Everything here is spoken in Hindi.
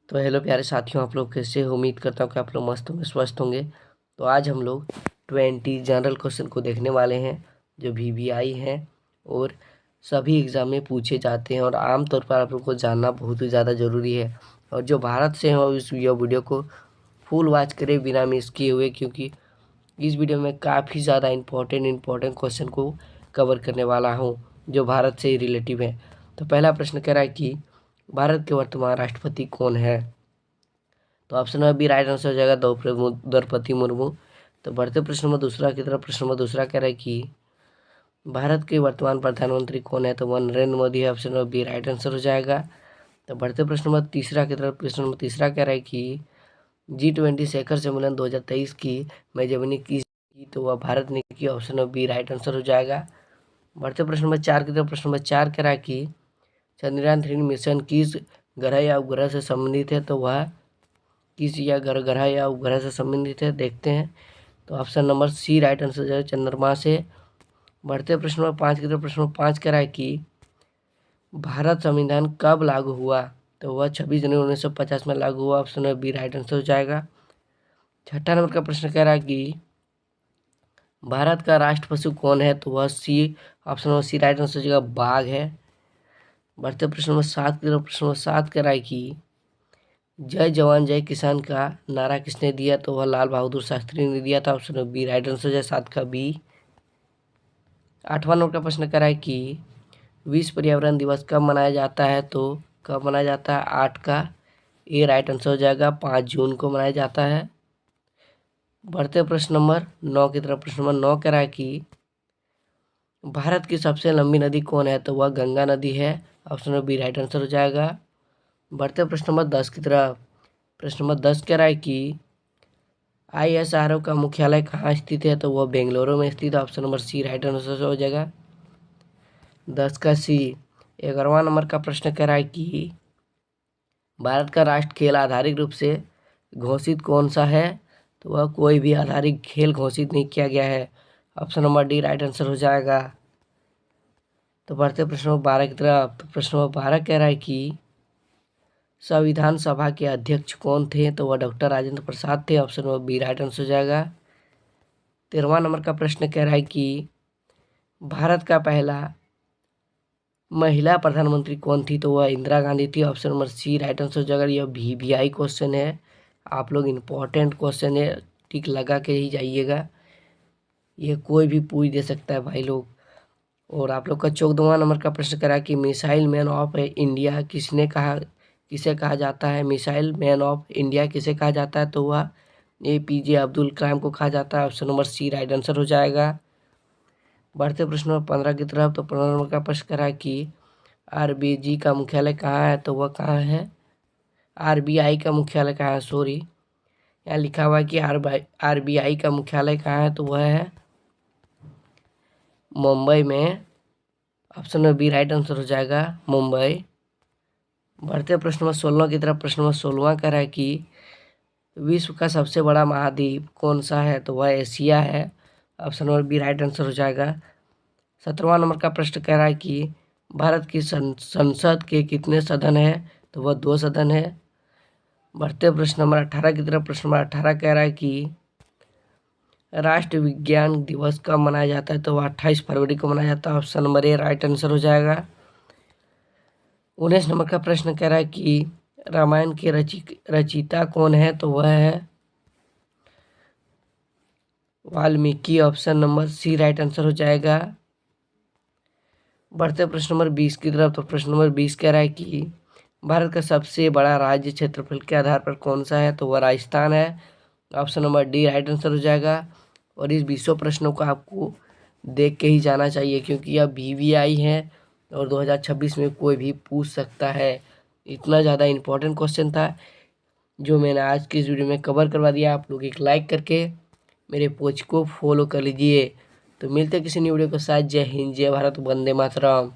तो हेलो प्यारे साथियों, आप लोग कैसे हो? उम्मीद करता हूँ कि आप लोग मस्त होंगे, स्वस्थ होंगे। तो आज हम लोग 20 जनरल क्वेश्चन को देखने वाले हैं जो VVI हैं और सभी एग्ज़ाम में पूछे जाते हैं और आमतौर पर आप लोग को जानना बहुत ही ज़्यादा ज़रूरी है। और जो भारत से हो इस वीडियो को फुल वॉच करें बिना मिस किए हुए, क्योंकि इस वीडियो में काफ़ी ज़्यादा इम्पोर्टेंट क्वेश्चन को कवर करने वाला हूँ जो भारत से रिलेटिव है। तो पहला प्रश्न कह रहा है कि भारत के वर्तमान राष्ट्रपति कौन है? तो ऑप्शन में भी राइट आंसर हो जाएगा द्रौपदी मुर्मू। तो बढ़ते प्रश्न नंबर दूसरा की तरफ। प्रश्न नंबर दूसरा कह रहा है कि भारत के वर्तमान प्रधानमंत्री कौन है? तो वह नरेंद्र मोदी है। Option number B right answer हो जाएगा। तो बढ़ते प्रश्न नंबर तीसरा की तरफ। प्रश्न नंबर तीसरा कह रहा है कि G20 शिखर सम्मेलन 2023 की मेजबानी की? तो वह भारत ने की। Option number B right answer हो जाएगा। बढ़ते प्रश्न नंबर चार की तरफ। प्रश्न नंबर चार कह रहा है कि चंद्रयान 3 मिशन किस ग्रह या उपग्रह से संबंधित है? तो वह किस या ग्रह या उपग्रह से संबंधित है? देखते हैं। तो option number C right answer हो जाएगा, चंद्रमा से। बढ़ते प्रश्न नंबर पाँच की तरफ। प्रश्न नंबर पाँच कह रहा है कि भारत संविधान कब लागू हुआ? तो वह 26 जनवरी 1950 में लागू हुआ। Option number B right answer हो जाएगा। छठा नंबर का प्रश्न कह रहा है कि भारत का राष्ट्र पशु कौन है? तो वह C, option number C right answer हो जाएगा, बाघ है। बढ़ते प्रश्न नंबर सात की तरफ। प्रश्न नंबर सात कह रहा है कि जय जवान जय किसान का नारा किसने दिया? तो वह लाल बहादुर शास्त्री ने दिया था। Option number B right answer है, सात का बी। आठवां नंबर का प्रश्न कर रहा है कि विश्व पर्यावरण दिवस कब मनाया जाता है? तो कब मनाया जाता है? 8 का ए राइट आंसर हो जाएगा, 5 जून को मनाया जाता है। बढ़ते प्रश्न नंबर 9 की तरफ। प्रश्न नंबर 9 कह रहा है कि भारत की सबसे लंबी नदी कौन है? तो वह गंगा नदी है। Option number B right answer हो जाएगा। बढ़ते प्रश्न नंबर 10 की तरफ। प्रश्न नंबर 10 कह रहा है कि ISRO का मुख्यालय कहाँ स्थित है? तो वह बेंगलुरु में स्थित है। Option number C right answer हो जाएगा, 10 का सी। 11वां नंबर का प्रश्न कह रहा है कि भारत का राष्ट्र खेल आधारित रूप से घोषित कौन सा है? तो वह कोई भी आधारित खेल घोषित नहीं किया गया है। Option number D right answer हो जाएगा। तो बढ़ते प्रश्न नंबर 12 की तरफ। तो प्रश्न नंबर 12 कह रहा है कि संविधान सभा के अध्यक्ष कौन थे? तो वह डॉक्टर राजेंद्र प्रसाद थे। Option number B right answer हो जाएगा। 13वां नंबर का प्रश्न कह रहा है कि भारत का पहला महिला प्रधानमंत्री कौन थी? तो वह इंदिरा गांधी थी। Option number C right answer हो जाएगा। यह VVI क्वेश्चन है, आप लोग इम्पोर्टेंट क्वेश्चन है, टिक लगा के ही जाइएगा, ये कोई भी पूछ दे सकता है भाई लोग। और आप लोग का 14वां नंबर का प्रश्न करा कि मिसाइल मैन ऑफ इंडिया किसे कहा जाता है? मिसाइल मैन ऑफ इंडिया किसे कहा जाता है? तो वह APJ अब्दुल कलाम को कहा जाता है। Option number C right answer हो जाएगा। बढ़ते प्रश्न नंबर 15 की तरफ। तो 15 नंबर का प्रश्न करा कि RBG का मुख्यालय कहाँ है? तो वह कहाँ है? RBI का मुख्यालय कहाँ है? सॉरी, यहाँ लिखा हुआ है कि RBI का मुख्यालय कहाँ है? तो वह है मुंबई में। Option number B right answer हो जाएगा, मुंबई। बढ़ते प्रश्न नंबर 16 की तरफ। प्रश्न नंबर 16वां कह रहा है कि विश्व का सबसे बड़ा महाद्वीप कौन सा है? तो वह एशिया है। Option number B right answer हो जाएगा। 17वां नंबर का प्रश्न कह रहा है कि भारत की संसद के कितने सदन है? तो वह 2 सदन है। बढ़ते प्रश्न नंबर 18 की तरफ। प्रश्न नंबर 18 कह रहा है कि राष्ट्रीय विज्ञान दिवस कब मनाया जाता है? तो वह 28 फरवरी को मनाया जाता है। Option number A right answer हो जाएगा। 19 नंबर का प्रश्न कह रहा है कि रामायण के रचिता कौन है? तो वह है Valmiki. Option number C right answer हो जाएगा। बढ़ते प्रश्न नंबर 20 की तरफ। तो प्रश्न नंबर 20 कह रहा है कि भारत का सबसे बड़ा राज्य क्षेत्रफल के आधार पर कौन सा है? तो वह राजस्थान है। Option number D right answer हो जाएगा। और इस 20 प्रश्नों को आपको देख के ही जाना चाहिए, क्योंकि यह VVI है और 2026 में कोई भी पूछ सकता है। इतना ज़्यादा इम्पोर्टेंट क्वेश्चन था जो मैंने आज की इस वीडियो में कवर करवा दिया। आप लोग एक लाइक करके मेरे पेज को फॉलो कर लीजिए। तो मिलते हैं किसी नई वीडियो के साथ। जय हिंद, जय भारत, वंदे मातरम।